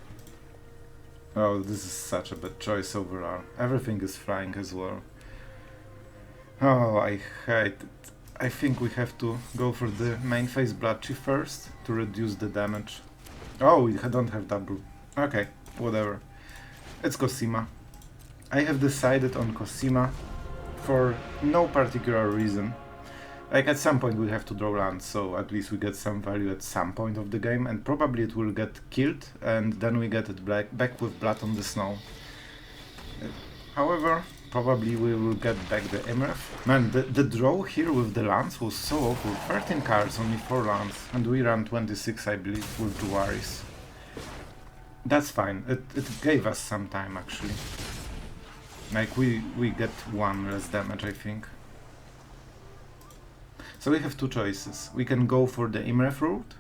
Oh, this is such a bad choice overall. Everything is flying as well. Oh, I hate it. I think we have to go for the main phase Blood Chief first to reduce the damage. Oh, we don't have double. Okay, whatever. It's COSIMA. I have decided on COSIMA for no particular reason. Like, at some point we have to draw lands, so at least we get some value at some point of the game, and probably it will get killed, and then we get it back with Blood on the Snow. However, probably we will get back the Iymrith. Man, the draw here with the lands was so awful. 13 cards, only 4 lands, and we ran 26, I believe, with Jwaris. That's fine, it gave us some time, actually. Like, we get 1 less damage, I think. So we have two choices. We can go for the Iymrith route,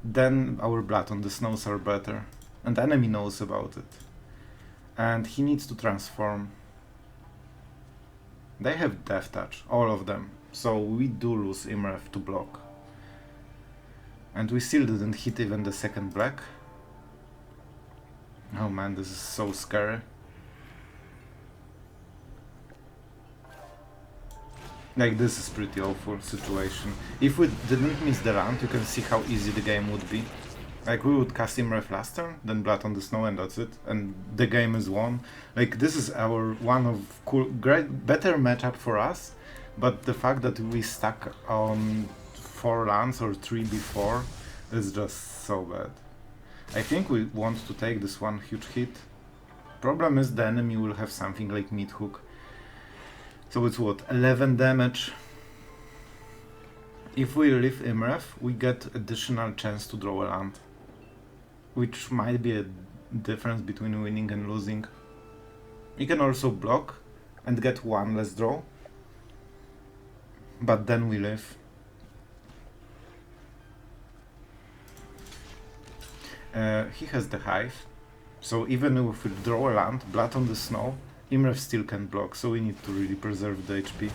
then our Blood on the Snows are better, and the enemy knows about it. And he needs to transform. They have Death Touch, all of them, so we do lose Iymrith to block. And we still didn't hit even the second black. Oh man, this is so scary. Like, this is pretty awful situation. If we didn't miss the round, you can see how easy the game would be. Like, we would cast Iymrith last turn, then Blood on the Snow, and that's it. And the game is won. Like, this is our one of better matchup for us. But the fact that we stuck on 4 lands or 3 before is just so bad. I think we want to take this one huge hit. Problem is the enemy will have something like Meathook. So it's what, 11 damage. If we leave Iymrith, we get additional chance to draw a land, which might be a difference between winning and losing. We can also block and get one less draw, but then we live. He has the Hive, so even if we draw a land, Blood on the Snow, Iymrith still can block, so we need to really preserve the HP.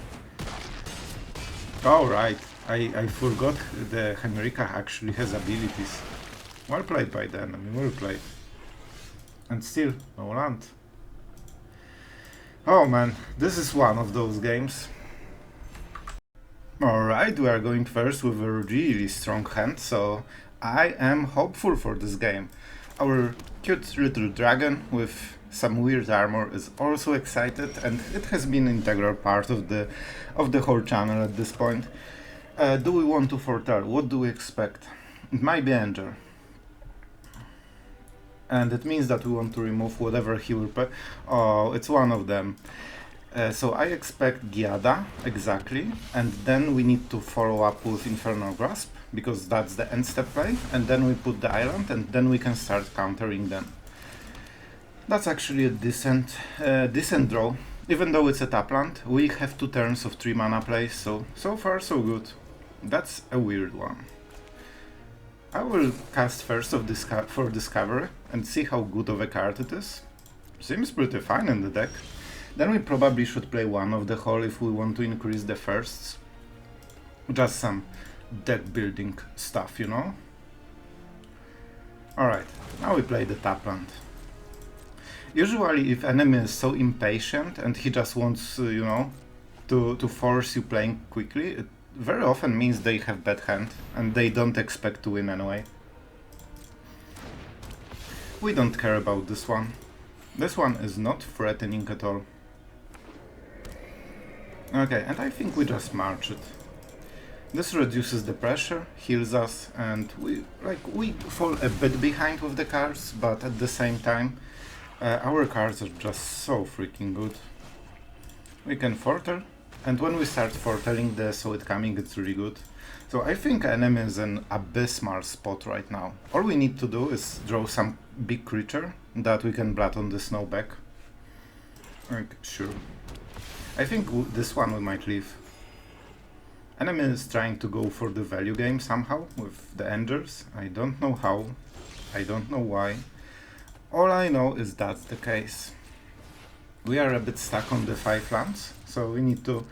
Oh right, I forgot the Henrika actually has abilities. Well played by the enemy, well played. And still, no land. Oh man, this is one of those games. Alright, we are going first with a really strong hand, so I am hopeful for this game. Our cute little dragon with some weird armor is also excited, and it has been an integral part of the whole channel at this point. Do we want to foretell? What do we expect? It might be Angel. And it means that we want to remove whatever he will pay. Oh, it's one of them. So I expect Giada, exactly, and then we need to follow up with Infernal Grasp, because that's the end step play, and then we put the island, and then we can start countering them. That's actually a decent draw. Even though it's a tap land, we have 2 turns of 3 mana plays, so far so good. That's a weird one. I will cast first of for Discovery and see how good of a card it is. Seems pretty fine in the deck. Then we probably should play one of the whole if we want to increase the firsts. Just some deck building stuff, you know? Alright, now we play the tap land. Usually if enemy is so impatient and he just wants, you know, to force you playing quickly, it very often means they have bad hand and they don't expect to win anyway. We don't care about this one. This one is not threatening at all. Okay, and I think we just march it. This reduces the pressure, heals us, and we fall a bit behind with the cards, but at the same time our cards are just so freaking good. We can foretell, and when we start foretelling the So It Coming, it's really good. So I think enemy is an abysmal spot right now. All we need to do is draw some big creature that we can Blood on the Snow back. Like, sure. I think this one we might leave. Enemy is trying to go for the value game somehow with the Enders. I don't know how, I don't know why. All I know is that's the case. We are a bit stuck on the 5 lands, so we need to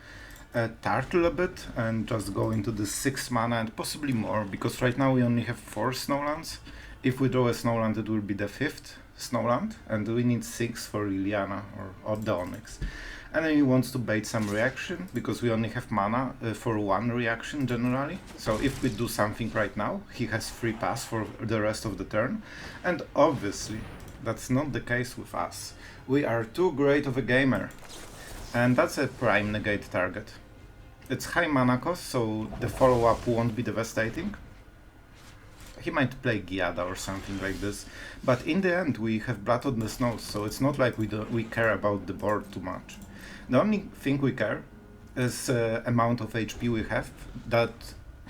turtle a bit and just go into the 6 mana and possibly more, because right now we only have 4 snowlands. If we draw a snowland, it will be the 5th snowland, and we need 6 for Liliana or the Onyx. Enemy wants to bait some reaction, because we only have mana for 1 reaction generally. So if we do something right now, he has free pass for the rest of the turn. And obviously, that's not the case with us. We are too great of a gamer. And that's a prime negate target. It's high mana cost, so the follow-up won't be devastating. He might play Giada or something like this, but in the end we have Blood on the Snows, so it's not like we care about the board too much. The only thing we care is amount of HP we have.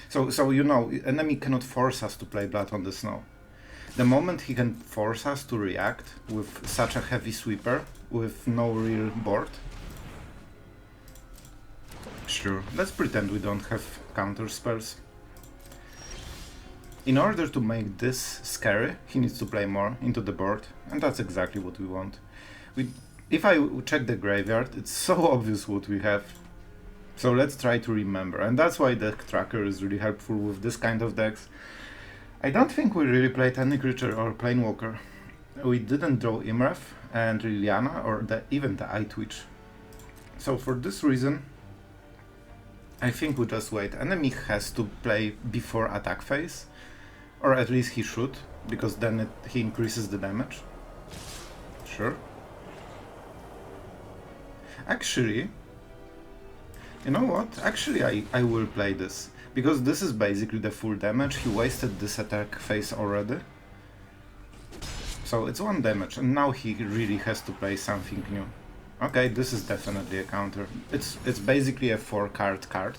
So you know, enemy cannot force us to play Blood on the Snow. The moment he can force us to react with such a heavy sweeper with no real board. Sure, let's pretend we don't have counter spells. In order to make this scary, he needs to play more into the board, and that's exactly what we want. If I check the graveyard, it's so obvious what we have. So let's try to remember, and that's why the tracker is really helpful with this kind of decks. I don't think we really played any creature or planewalker. We didn't draw Iymrith and Liliana or even the Eye Twitch. So for this reason, I think we just wait. Enemy has to play before attack phase, or at least he should, because then he increases the damage. Sure. Actually, you know what? Actually, I will play this, because this is basically the full damage. He wasted this attack phase already. So it's 1 damage, and now he really has to play something new. Okay, this is definitely a counter. It's basically a 4-card card.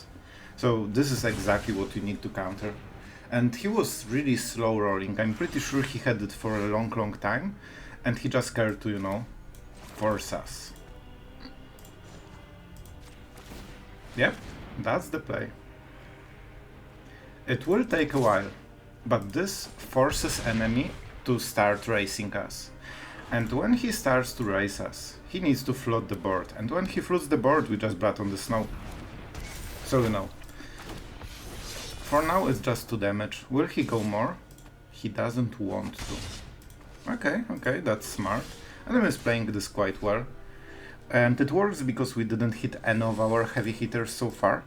So this is exactly what you need to counter. And he was really slow rolling. I'm pretty sure he had it for a long time, and he just cared to, you know, force us. Yep, that's the play. It will take a while, but this forces enemy to start racing us. And when he starts to race us, he needs to flood the board. And when he floods the board, we just Blood on the Snow. So you know. For now it's just 2 damage. Will he go more? He doesn't want to. Okay, that's smart. Enemy is playing this quite well. And it works because we didn't hit any of our heavy hitters so far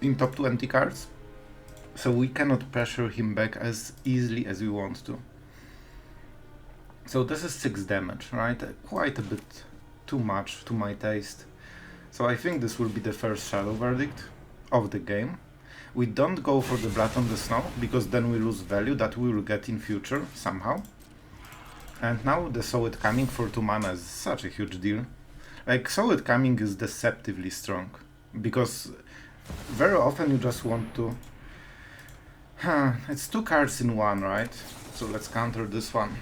in top 20 cards. So we cannot pressure him back as easily as we want to. So this is 6 damage, right? Quite a bit too much to my taste. So I think this will be the first Shadow Verdict of the game. We don't go for the Blood on the Snow, because then we lose value that we will get in future, somehow. And now the Saw It Coming for 2 mana is such a huge deal. Like, Saw It Coming is deceptively strong, because very often you just want to... it's 2 cards in 1, right? So let's counter this one.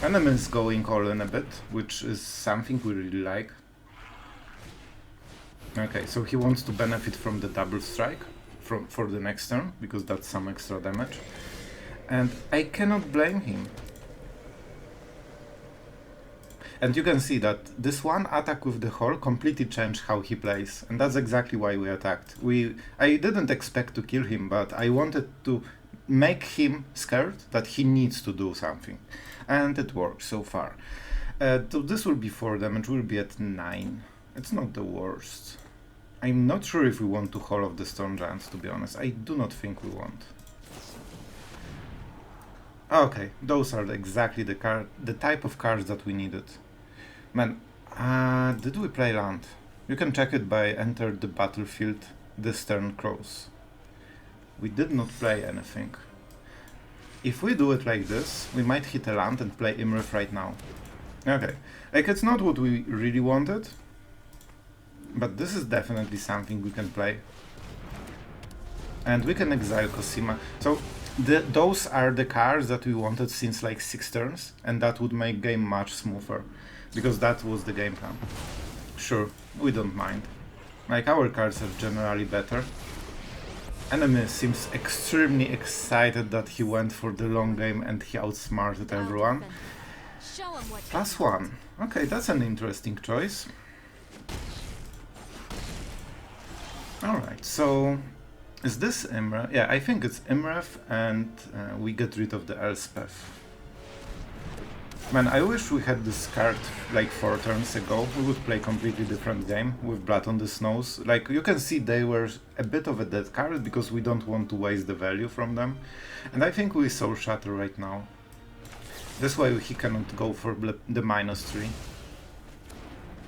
Enemy is going all in a bit, which is something we really like. Okay, so he wants to benefit from the double strike for the next turn, because that's some extra damage. And I cannot blame him. And you can see that this one attack with the hole completely changed how he plays, and that's exactly why we attacked. I didn't expect to kill him, but I wanted to make him scared that he needs to do something. And it works so far. So this will be 4 damage, we'll be at 9. It's not the worst. I'm not sure if we want to Hall of the Storm Giants, to be honest. I do not think we want. Okay, those are exactly the type of cards that we needed. Man, did we play land? You can check it by enter the battlefield this turn close. We did not play anything. If we do it like this, we might hit a land and play Iymrith right now. Okay, like it's not what we really wanted, but this is definitely something we can play. And we can exile COSIMA. So those are the cards that we wanted since like 6 turns, and that would make game much smoother, because that was the game plan. Sure, we don't mind. Like, our cards are generally better. Enemy seems extremely excited that he went for the long game and he outsmarted everyone. +1. Okay, that's an interesting choice. Alright, so is this Iymrith? Yeah, I think it's Iymrith, and we get rid of the Elspeth. Man, I wish we had this card like 4 turns ago. We would play completely different game with Blood on the Snows. Like, you can see they were a bit of a dead card because we don't want to waste the value from them. And I think we Soul Shatter right now. This way he cannot go for the -3.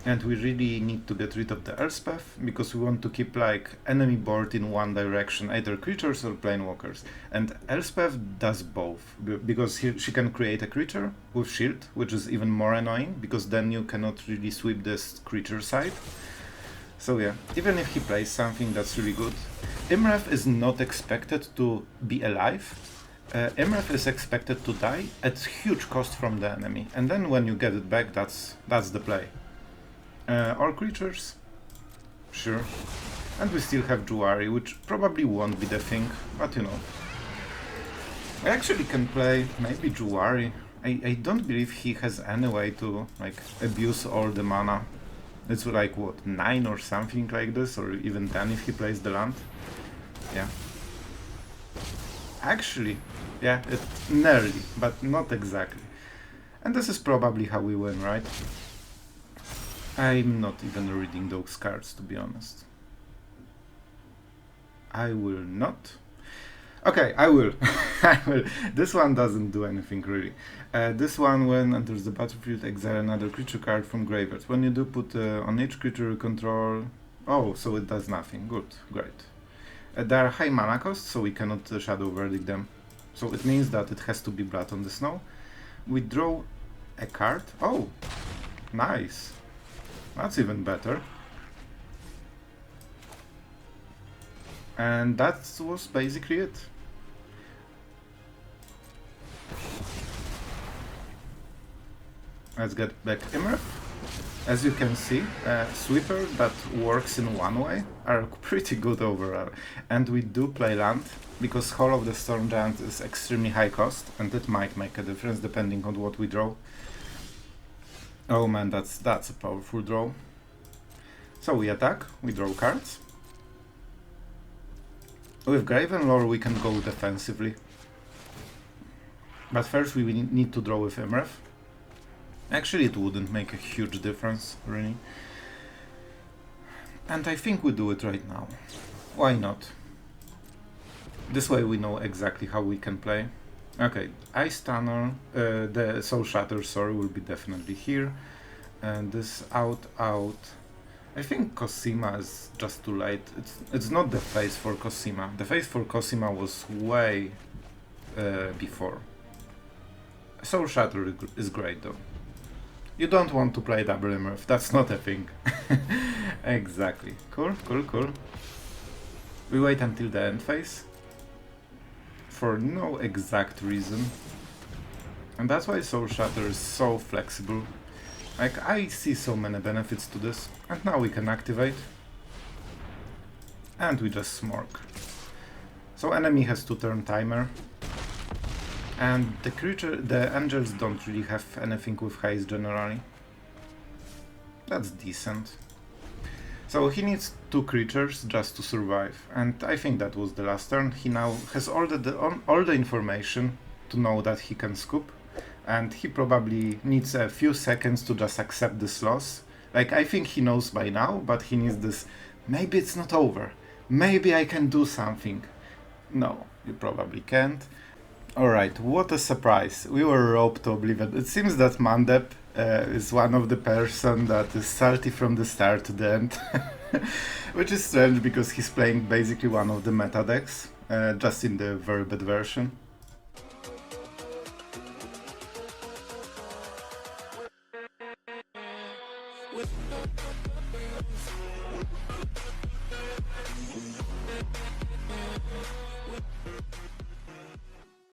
And we really need to get rid of the Elspeth, because we want to keep like enemy board in one direction, either creatures or planewalkers. And Elspeth does both, because she can create a creature with shield, which is even more annoying, because then you cannot really sweep this creature side. So yeah, even if he plays something that's really good, Iymrith is not expected to be alive. Iymrith is expected to die at huge cost from the enemy, and then when you get it back, that's the play. All creatures? Sure. And we still have Jwari, which probably won't be the thing, but you know. I actually can play maybe Jwari. I don't believe he has any way to like abuse all the mana. It's like what, 9 or something like this, or even 10 if he plays the land. Yeah. Actually, yeah, it's nearly, but not exactly. And this is probably how we win, right? I'm not even reading those cards, to be honest. I will not. Okay, I will. I will. This one doesn't do anything really. This one, when enters the battlefield, exile another creature card from graveyard. When you do, put on each creature you control. Oh, so it does nothing. Good, great. They are high mana cost, so we cannot Shadow Verdict them. So it means that it has to be Blood on the Snow. We draw a card. Oh, nice. That's even better. And that was basically it. Let's get back Iymrith. As you can see, sweepers that works in one way are pretty good overall. And we do play land, because Hall of the Storm Giant is extremely high cost, and it might make a difference depending on what we draw. Oh man, that's a powerful draw. So we attack, we draw cards. With Graven Lore we can go defensively. But first we need to draw with Iymrith. Actually, it wouldn't make a huge difference, really. And I think we do it right now. Why not? This way we know exactly how we can play. Okay, Ice Tunnel, the Soul Shatter, sorry, will be definitely here. And this out. I think COSIMA is just too late. It's not the phase for COSIMA. The phase for COSIMA was way before. Soul Shatter is great though. You don't want to play double Iymrith, that's not a thing. Exactly. Cool. We wait until the end phase. For no exact reason. And that's why Soul Shatter is so flexible. Like, I see so many benefits to this. And now we can activate. And we just smork. So enemy has to turn timer. And the angels don't really have anything with haste generally. That's decent. So he needs 2 creatures just to survive, and I think that was the last turn. He now has all the information to know that he can scoop, and he probably needs a few seconds to just accept this loss. Like, I think he knows by now, but he needs this, maybe it's not over, maybe I can do something. No, you probably can't. Alright, what a surprise. We were roped to oblivion. It seems that Mandep is one of the person that is salty from the start to the end. Which is strange because he's playing basically one of the meta decks, just in the very bad version.